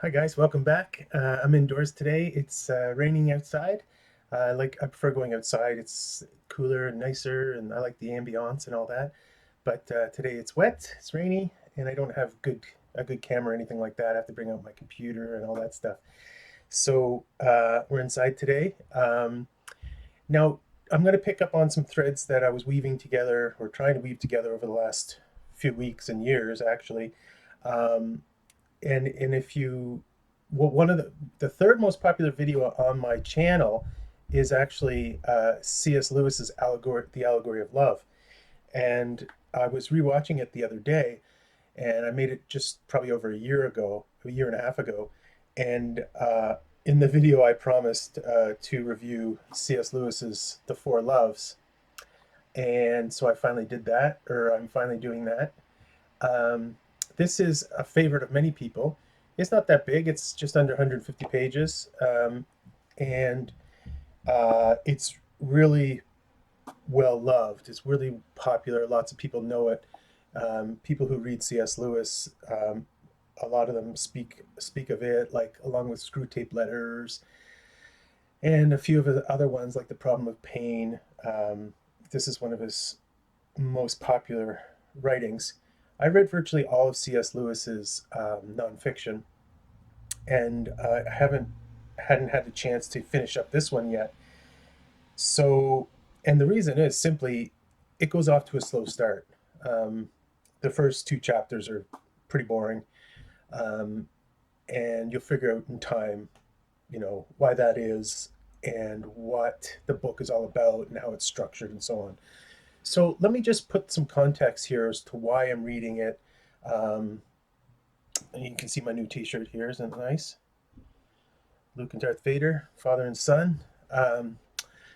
Hi guys, welcome back. I'm indoors today. It's raining outside. I prefer going outside. It's cooler and nicer, and I like the ambiance and all that. But today it's wet, it's rainy, and I don't have a good camera or anything like that. I have to bring out my computer and all that stuff. So we're inside today. Now I'm going to pick up on some threads that I was weaving together or trying to weave together over the last few weeks and years, actually. Um, and if you well, one of the third most popular video on my channel is actually C.S. Lewis's The Allegory of Love. And I was rewatching it the other day, and I made it just probably over a year and a half ago. And in the video, I promised to review C.S. Lewis's The Four Loves. And so I finally did that, or I'm finally doing that. Um, this is a favorite of many people. It's not that big, it's just under 150 pages. And it's really well loved. It's really popular. Lots of people know it. People who read C.S. Lewis, a lot of them speak of it, like along with Screw Tape Letters and a few of the other ones, like The Problem of Pain. This is one of his most popular writings. I read virtually all of C.S. Lewis's nonfiction, and I hadn't had the chance to finish up this one yet. So, and the reason is simply it goes off to a slow start. Um, the first two chapters are pretty boring, um, and you'll figure out in time, why that is and what the book is all about and how it's structured and so on. So let me just put some context here as to why I'm reading it. Um, and you can see my new T-shirt here, isn't it nice? Luke and Darth Vader, father and son. Um,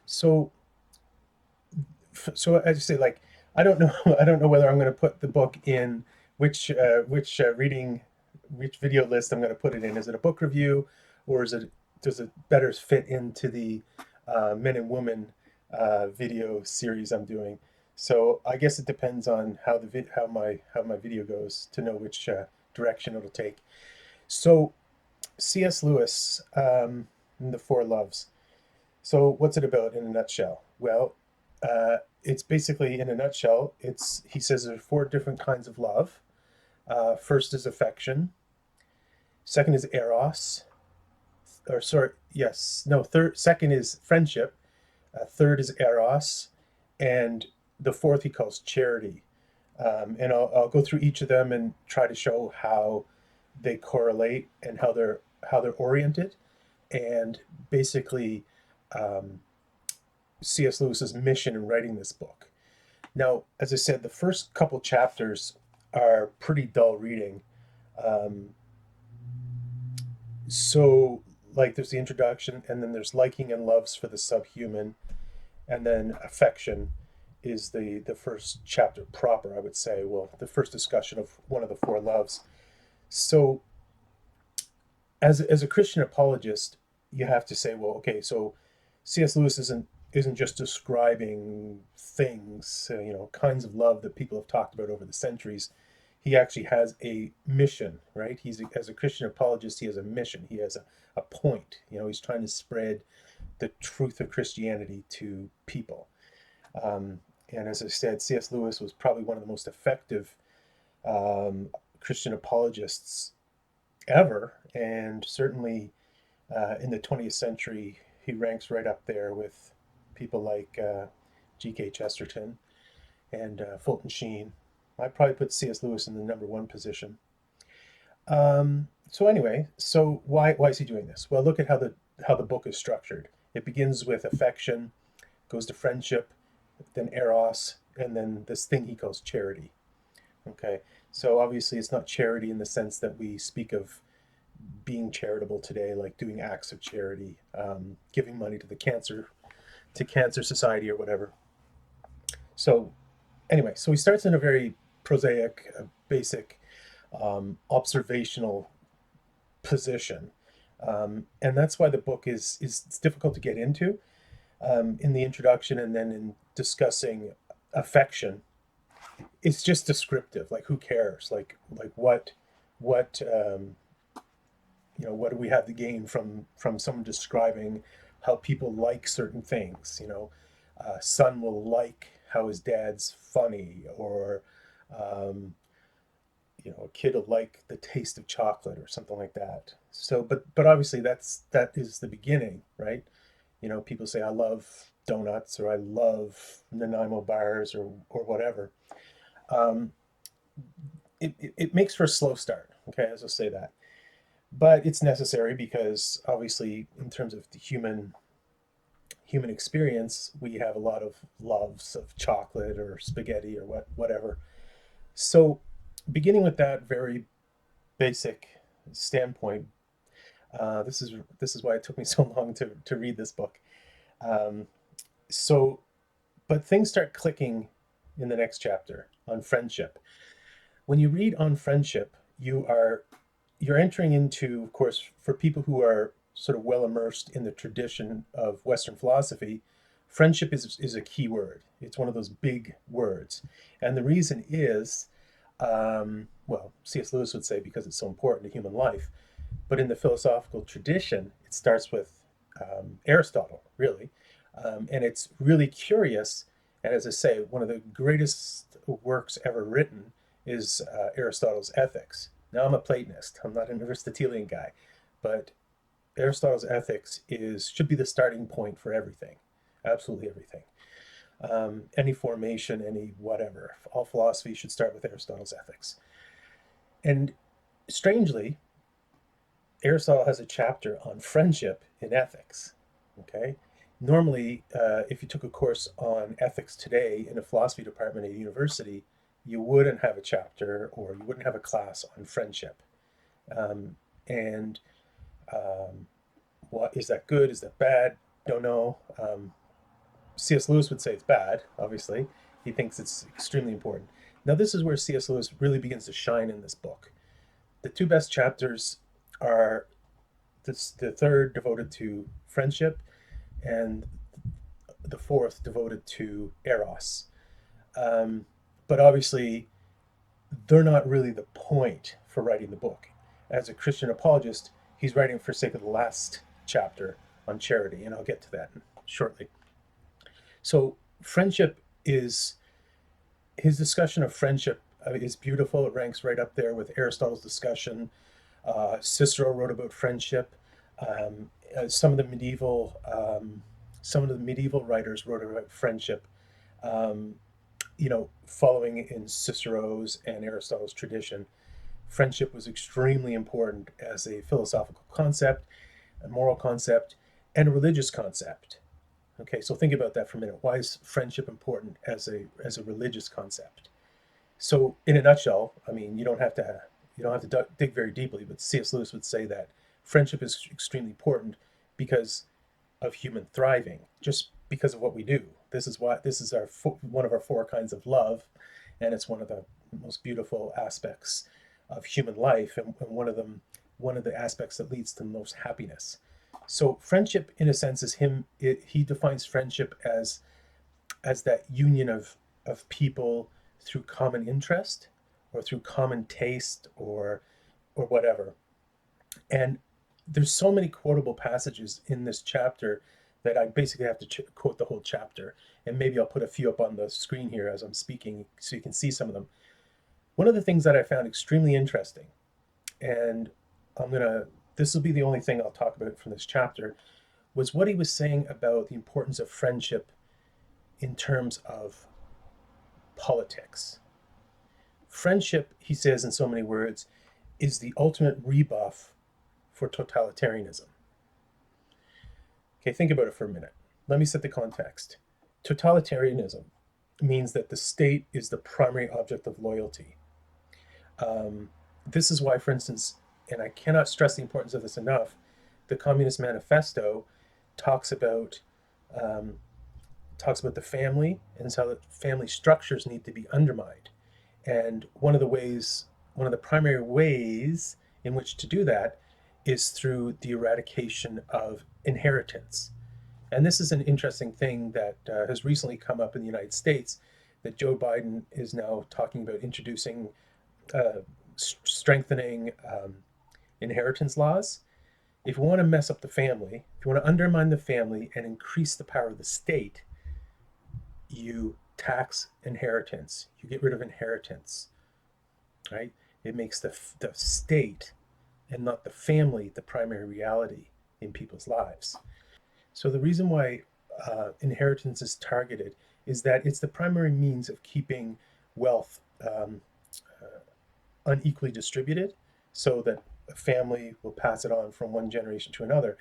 so, so as you say, like I don't know, I don't know whether I'm going to put the book in which video list I'm going to put it in. Is it a book review, or does it better fit into the men and women video series I'm doing? So I guess it depends on how my video goes to know which direction it'll take. So C.S. Lewis, and the Four Loves. So what's it about in a nutshell? Well, it's basically in a nutshell. It's he says there are four different kinds of love. First is affection. Second is eros, or sorry, yes, no. Third, second is friendship. Third is eros, and the fourth he calls charity. And I'll go through each of them and try to show how they correlate and how they're oriented, and basically um, C.S. Lewis's mission in writing this book. Now, as I said, the first couple chapters are pretty dull reading. Um, so, like, there's the introduction, and then there's liking and loves for the subhuman, and then affection is the first chapter proper, I would say. Well, the first discussion of one of the four loves. So, as a Christian apologist, you have to say, well, okay, so C.S. Lewis isn't just describing things, kinds of love that people have talked about over the centuries. He actually has a mission, right? As a Christian apologist, he has a mission. He has a point. He's trying to spread the truth of Christianity to people. And as I said, C.S. Lewis was probably one of the most effective Christian apologists ever, and certainly in the 20th century, he ranks right up there with people like G.K. Chesterton and Fulton Sheen. I'd probably put C.S. Lewis in the number one position. So anyway, so why is he doing this? Well, look at how the book is structured. It begins with affection, goes to friendship, then eros, and then this thing he calls charity. Okay, so obviously it's not charity in the sense that we speak of being charitable today, like doing acts of charity, giving money to the cancer society or whatever. So anyway, so he starts in a very prosaic, basic, observational position, and that's why the book is it's difficult to get into in the introduction, and then in discussing affection. It's just descriptive, like who cares, like what what do we have to gain from someone describing how people like certain things? Son will like how his dad's funny, or um, a kid will like the taste of chocolate or something like that. So, but obviously that is the beginning, right? People say I love donuts, or I love Nanaimo bars, or whatever. Um, it makes for a slow start. Okay, as I'll say that, but it's necessary because obviously, in terms of the human experience, we have a lot of loves of chocolate or spaghetti or whatever. So, beginning with that very basic standpoint, this is why it took me so long to read this book. Um, so, but things start clicking in the next chapter on friendship. When you read on friendship, you're entering into, of course, for people who are sort of well immersed in the tradition of Western philosophy, friendship is a key word. It's one of those big words. And the reason is, well, C.S. Lewis would say because it's so important to human life. But in the philosophical tradition, it starts with Aristotle, really. And it's really curious. And as I say, one of the greatest works ever written is Aristotle's Ethics. Now, I'm a Platonist, I'm not an Aristotelian guy, but Aristotle's Ethics should be the starting point for everything, absolutely everything. Any formation, any whatever, all philosophy should start with Aristotle's Ethics. And strangely, Aristotle has a chapter on friendship in ethics. Okay, normally, if you took a course on ethics today in a philosophy department at a university, you wouldn't have a chapter, or you wouldn't have a class on friendship. And what is that good? Is that bad? Don't know. C.S. Lewis would say it's bad. Obviously, he thinks it's extremely important. Now, this is where C.S. Lewis really begins to shine in this book. The two best chapters are the third devoted to friendship, and the fourth devoted to eros. Um, but obviously, they're not really the point for writing the book. As a Christian apologist, he's writing for sake of the last chapter on charity, and I'll get to that shortly. So, friendship is his discussion of friendship is beautiful. It ranks right up there with Aristotle's discussion. Cicero wrote about friendship. Um, some of the medieval writers wrote about friendship. Um, Following in Cicero's and Aristotle's tradition, friendship was extremely important as a philosophical concept, a moral concept, and a religious concept. Okay, so think about that for a minute. Why is friendship important as a religious concept? So, in a nutshell, I mean, you don't have to dig very deeply, but C.S. Lewis would say that friendship is extremely important because of human thriving, just because of what we do. This is one of our four kinds of love, and it's one of the most beautiful aspects of human life, and one of the aspects that leads to the most happiness. So, friendship, in a sense, is him. He defines friendship as that union of people through common interest, or through common taste, or whatever. And there's so many quotable passages in this chapter that I basically have to quote the whole chapter. And maybe I'll put a few up on the screen here as I'm speaking so you can see some of them. One of the things that I found extremely interesting, and this will be the only thing I'll talk about from this chapter, was what he was saying about the importance of friendship in terms of politics. Friendship, he says in so many words, is the ultimate rebuff for totalitarianism. Okay, think about it for a minute. Let me set the context. Totalitarianism means that the state is the primary object of loyalty. Um, this is why, for instance, and I cannot stress the importance of this enough, the Communist Manifesto talks about um, the family, and how the family structures need to be undermined. And one of the primary ways in which to do that is through the eradication of inheritance. And this is an interesting thing that has recently come up in the United States, that Joe Biden is now talking about introducing, strengthening inheritance laws. If you want to mess up the family, if you want to undermine the family and increase the power of the state, you tax inheritance. You get rid of inheritance, right? It makes the state and not the family the primary reality in people's lives. So the reason why inheritance is targeted is that it's the primary means of keeping wealth unequally distributed, so that a family will pass it on from one generation to another.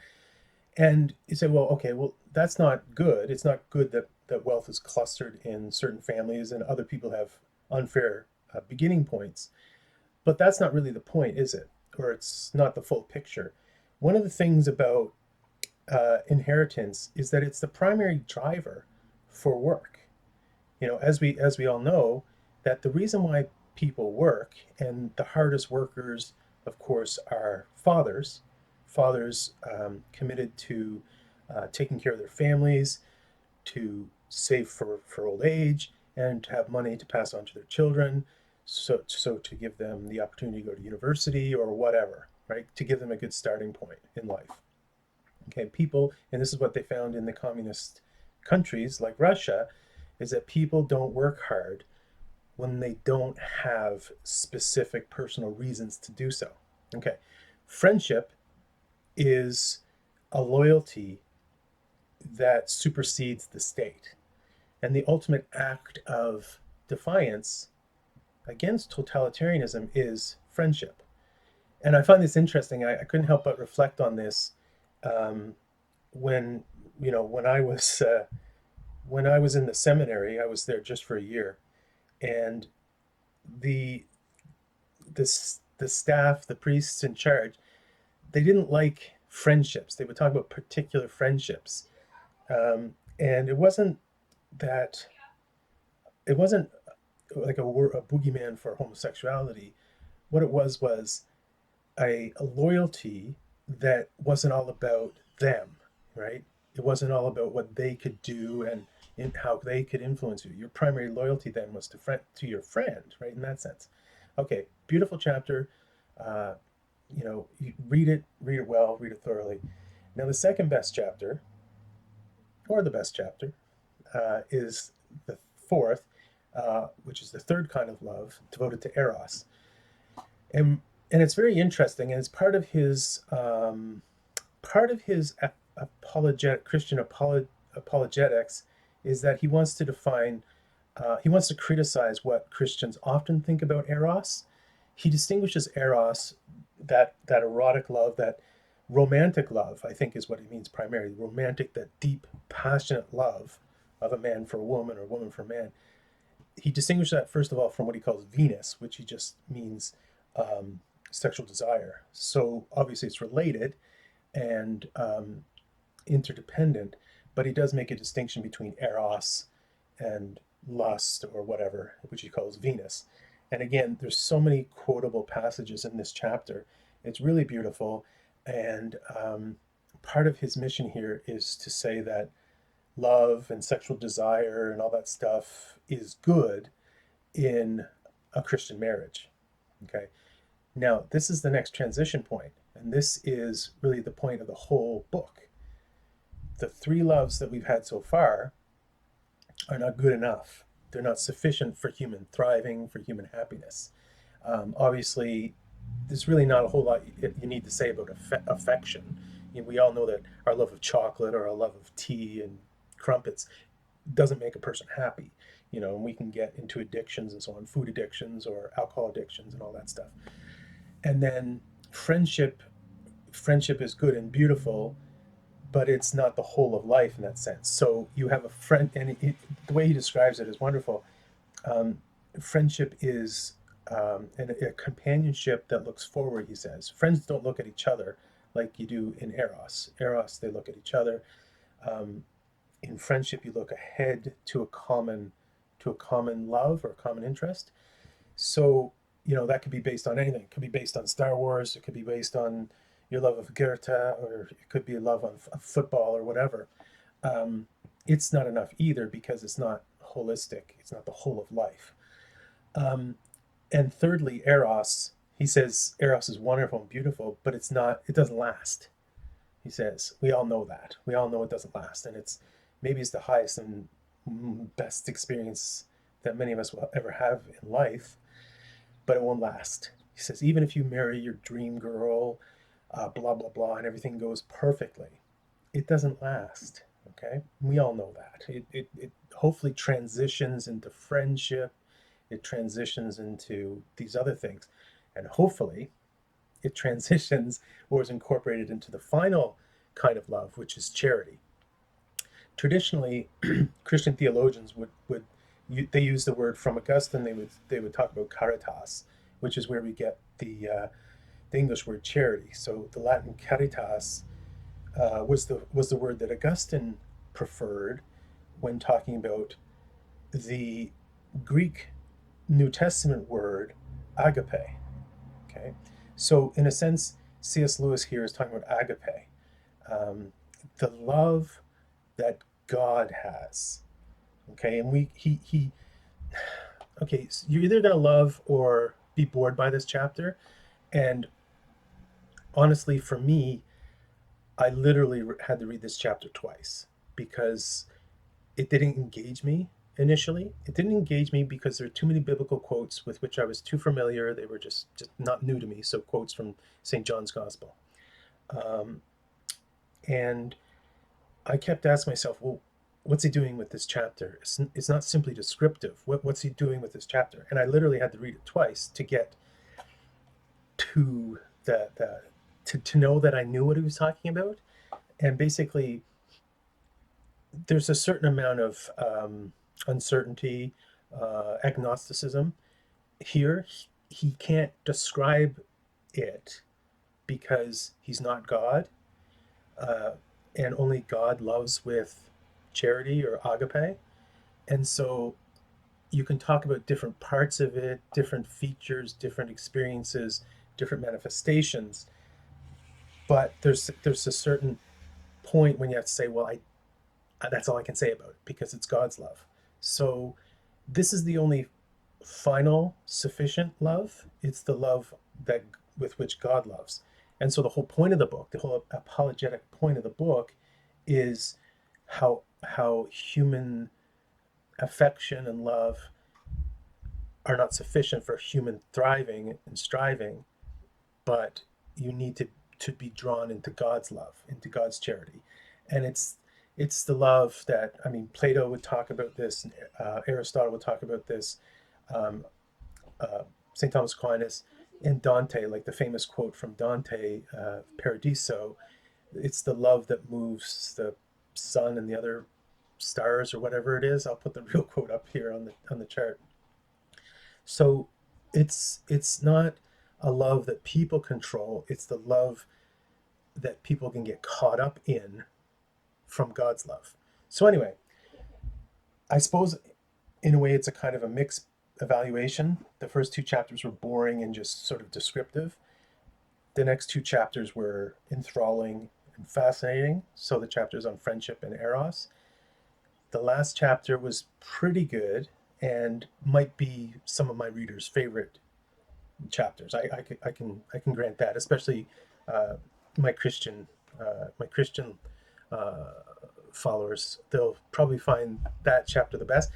And you say, well, okay, well, that's not good. It's not good that wealth is clustered in certain families and other people have unfair beginning points. But that's not really the point, is it? Or it's not the full picture. One of the things about inheritance is that it's the primary driver for work. As we all know, that the reason why people work, and the hardest workers, of course, are fathers. Fathers committed to taking care of their families, to save for old age, and to have money to pass on to their children, so to give them the opportunity to go to university or whatever, right? To give them a good starting point in life. Okay, people, and this is what they found in the communist countries like Russia, is that people don't work hard when they don't have specific personal reasons to do so. Okay, friendship is a loyalty that supersedes the state. And the ultimate act of defiance against totalitarianism is friendship. And I find this interesting. I couldn't help but reflect on this um, when when I was in the seminary. I was there just for a year, and the the staff, the priests in charge, they didn't like friendships. They would talk about particular friendships, and that it wasn't like a boogeyman for homosexuality. What it was a loyalty that wasn't all about them, right? It wasn't all about what they could do and how they could influence you. Your primary loyalty then was to your friend, right? In that sense. Okay, beautiful chapter. Uh, you read it well, read it thoroughly. Now, the second best chapter, or the best chapter, is the fourth, which is the third kind of love, devoted to Eros. And it's very interesting, and it's part of his Christian apologetics, is that he wants to define, he wants to criticize what Christians often think about Eros. He distinguishes Eros, that erotic love, that romantic love, I think is what he means primarily. Romantic, that deep, passionate love of a man for a woman or a woman for a man. He distinguishes that, first of all, from what he calls Venus, which he just means um, sexual desire. So obviously it's related and interdependent, but he does make a distinction between Eros and lust or whatever, which he calls Venus. And again, there's so many quotable passages in this chapter. It's really beautiful. And part of his mission here is to say that love and sexual desire and all that stuff is good in a Christian marriage. Okay. Now, this is the next transition point, and this is really the point of the whole book. The three loves that we've had so far are not good enough. They're not sufficient for human thriving, for human happiness. Obviously, there's really not a whole lot you need to say about affection. We all know that our love of chocolate or our love of tea and crumpets doesn't make a person happy. And we can get into addictions and so on, food addictions or alcohol addictions and all that stuff. And then friendship, friendship is good and beautiful, but it's not the whole of life in that sense. So you have a friend, and the way he describes it is wonderful. Um, Friendship is a companionship that looks forward, he says. Friends don't look at each other like you do in Eros. Eros, they look at each other. Um, in friendship, you look ahead to a common love or a common interest. So, that could be based on anything. It could be based on Star Wars. It could be based on your love of Goethe, or it could be a love of football or whatever. Um, it's not enough either, because it's not holistic. It's not the whole of life. Um, and thirdly, Eros. He says Eros is wonderful and beautiful, but it's not. It doesn't last. He says, we all know that. We all know it doesn't last. And maybe it's the highest and best experience that many of us will ever have in life, but it won't last. He says, even if you marry your dream girl, blah, blah, blah, and everything goes perfectly, it doesn't last. Okay? We all know that. It hopefully transitions into friendship, it transitions into these other things. And hopefully, it transitions or is incorporated into the final kind of love, which is charity. Traditionally, Christian theologians would they use the word from Augustine. They would talk about caritas, which is where we get the English word charity. So the Latin caritas was the word that Augustine preferred when talking about the Greek New Testament word agape. Okay, so in a sense, C.S. Lewis here is talking about agape, um, the love that God has. Okay, and he okay, so you're either gonna love or be bored by this chapter. And honestly, for me, I literally had to read this chapter twice because it didn't engage me initially. It didn't engage me because there are too many biblical quotes with which I was too familiar. They were just not new to me. So quotes from St. John's Gospel. Um, and I kept asking myself, well, what's he doing with this chapter? It's not simply descriptive. What's he doing with this chapter? And I literally had to read it twice to get to to know that I knew what he was talking about. And basically, there's a certain amount of uncertainty, agnosticism here. He can't describe it because he's not God, uh, and only God loves with charity or agape. And so you can talk about different parts of it, different features, different experiences, different manifestations, but there's a certain point when you have to say, well, I that's all I can say about it because it's God's love. So this is the only final sufficient love. It's the love that with which God loves. And so the whole point of the book, the whole apologetic point of the book is how human affection and love are not sufficient for human thriving and striving, but you need to be drawn into God's love, into God's charity. And it's the love that, I mean, Plato would talk about this, Aristotle would talk about this, um, uh, St. Thomas Aquinas, and Dante, like the famous quote from Dante, Paradiso. It's the love that moves the sun and the other stars or whatever it is. I'll put the real quote up here on the chart. So it's not a love that people control. It's the love that people can get caught up in from God's love. So anyway, I suppose in a way it's a kind of a mixed evaluation. The first two chapters were boring and just sort of descriptive. The next two chapters were enthralling and fascinating. So the chapters on friendship and eros. The last chapter was pretty good and might be some of my readers' favorite chapters. I can grant that, especially uh, my Christian uh, followers. They'll probably find that chapter the best.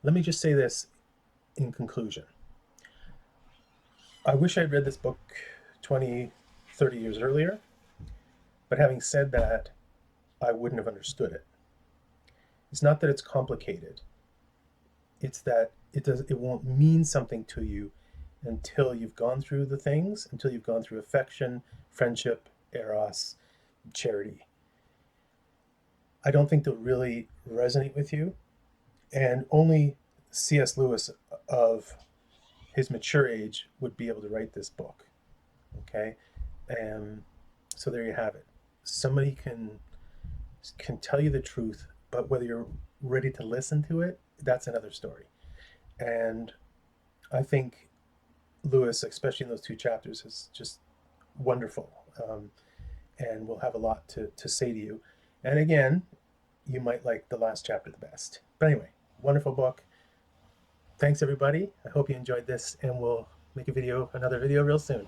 Let me just say this in conclusion. I wish I'd read this book 20, 30 years earlier, but having said that, I wouldn't have understood it. It's not that it's complicated. It's that it won't mean something to you until you've gone through the things, until you've gone through affection, friendship, eros, charity. I don't think they'll really resonate with you. And only C.S. Lewis of his mature age would be able to write this book. Okay? And so there you have it. Somebody can tell you the truth, but whether you're ready to listen to it, that's another story. And I think Lewis, especially in those two chapters, is just wonderful, and will have a lot to say to you. And again, you might like the last chapter the best. But anyway, wonderful book. Thanks, everybody. I hope you enjoyed this, and we'll make another video real soon.